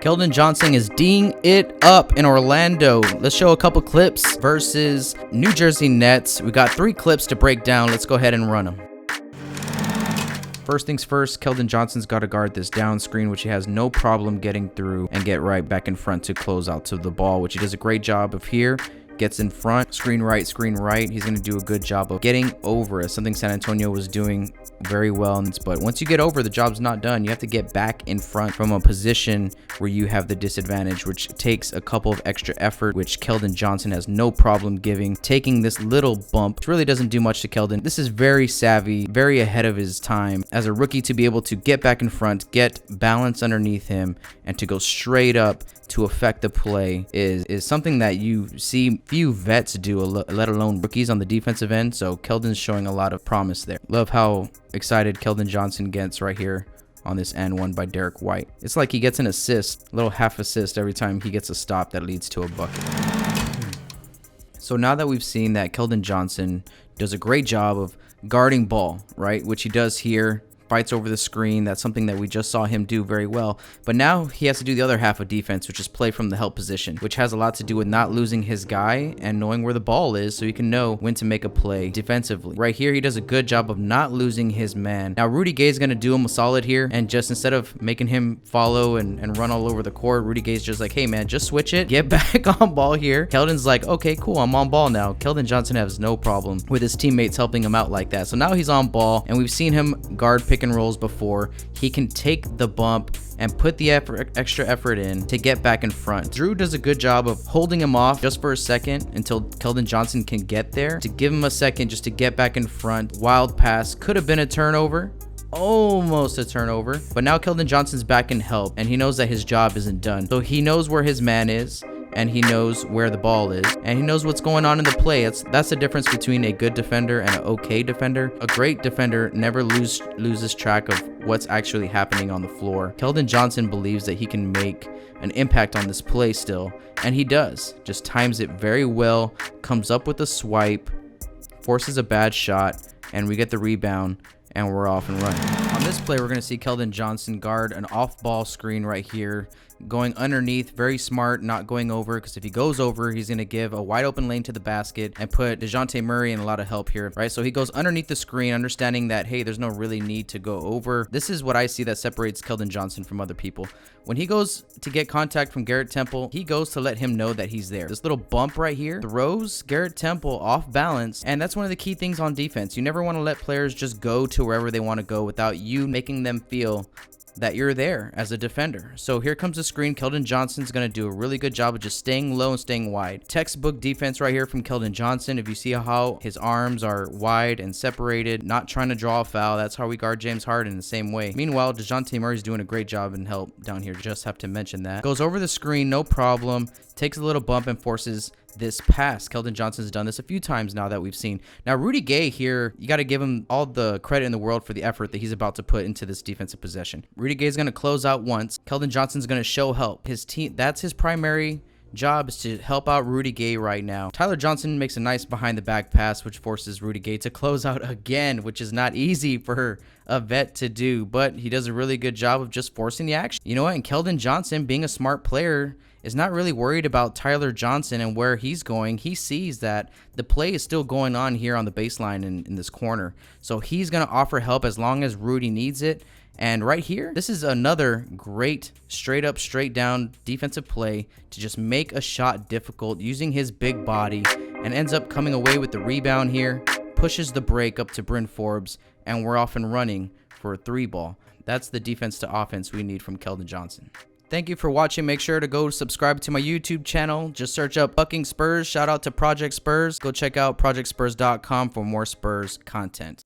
Keldon Johnson is D'ing it up in Orlando. Let's show a couple clips versus New Jersey Nets. We got 3 clips to break down. Let's go ahead and run them. First things first, Keldon Johnson's got to guard this down screen, which he has no problem getting through and get right back in front to close out to the ball, which he does a great job of here. Gets in front, screen right. He's going to do a good job of getting over it, something San Antonio was doing very well. But once you get over, the job's not done. You have to get back in front from a position where you have the disadvantage, which takes a couple of extra effort, which Keldon Johnson has no problem giving. Taking this little bump, which really doesn't do much to Keldon. This is very savvy, very ahead of his time as a rookie to be able to get back in front, get balance underneath him, and to go straight up to affect the play is something that you see few vets do, let alone rookies on the defensive end. So Keldon's showing a lot of promise there. Love how excited Keldon Johnson gets right here on this and one by Derek White. It's like he gets an assist, a little half assist every time he gets a stop that leads to a bucket. So now that we've seen that Keldon Johnson does a great job of guarding ball, right, which he does here, fights over the screen. That's something that we just saw him do very well. But now he has to do the other half of defense, which is play from the help position, which has a lot to do with not losing his guy and knowing where the ball is so he can know when to make a play defensively. Right here, he does a good job of not losing his man. Now, Rudy Gay is going to do him a solid here, and just instead of making him follow and run all over the court, Rudy Gay's just like, hey, man, just switch it. Get back on ball here. Keldon's like, okay, cool, I'm on ball now. Keldon Johnson has no problem with his teammates helping him out like that. So now he's on ball, and we've seen him guard pick and rolls before. He can take the bump and put the extra effort in to get back in front. Drew does a good job of holding him off just for a second until Keldon Johnson can get there, to give him a second just to get back in front. Wild pass, could have been a turnover. Almost a turnover, but now Keldon Johnson's back in help, and he knows that his job isn't done. So he knows where his man is, and he knows where the ball is, and he knows what's going on in the play. That's the difference between a good defender and an okay defender. A great defender never loses track of what's actually happening on the floor. Keldon Johnson believes that he can make an impact on this play still, and he does. Just times it very well, comes up with a swipe, forces a bad shot, and we get the rebound, and we're off and running. On this play, we're going to see Keldon Johnson guard an off-ball screen right here, going underneath. Very smart, not going over, because if he goes over, he's going to give a wide open lane to the basket and put DeJounte Murray in a lot of help here, right? So he goes underneath the screen, understanding that, hey, there's no really need to go over. This is what I see that separates Keldon Johnson from other people. When he goes to get contact from Garrett Temple, he goes to let him know that he's there. This little bump right here throws Garrett Temple off balance, and that's one of the key things on defense. You never want to let players just go to wherever they want to go without you making them feel that you're there as a defender. So here comes the screen. Keldon Johnson's going to do a really good job of just staying low and staying wide. Textbook defense right here from Keldon Johnson. If you see how his arms are wide and separated, not trying to draw a foul, that's how we guard James Harden the same way. Meanwhile, DeJounte Murray's doing a great job in help down here. Just have to mention that. Goes over the screen, no problem. Takes a little bump and forces this pass. Keldon Johnson's done this a few times now that we've seen. Now, Rudy Gay here, you got to give him all the credit in the world for the effort that he's about to put into this defensive possession. Rudy Gay's going to close out once. Keldon Johnson's going to show help. His team, that's his primary job, is to help out Rudy Gay right now. Tyler Johnson makes a nice behind the back pass, which forces Rudy Gay to close out again, which is not easy for a vet to do, but he does a really good job of just forcing the action. You know what? And Keldon Johnson, being a smart player, is not really worried about Tyler Johnson and where he's going. He sees that the play is still going on here on the baseline in this corner. So he's going to offer help as long as Rudy needs it. And right here, this is another great straight up, straight down defensive play to just make a shot difficult using his big body, and ends up coming away with the rebound here, pushes the break up to Bryn Forbes, and we're off and running for a 3-ball. That's the defense to offense we need from Keldon Johnson. Thank you for watching. Make sure to go subscribe to my YouTube channel. Just search up Bucking Spurs. Shout out to Project Spurs. Go check out projectspurs.com for more Spurs content.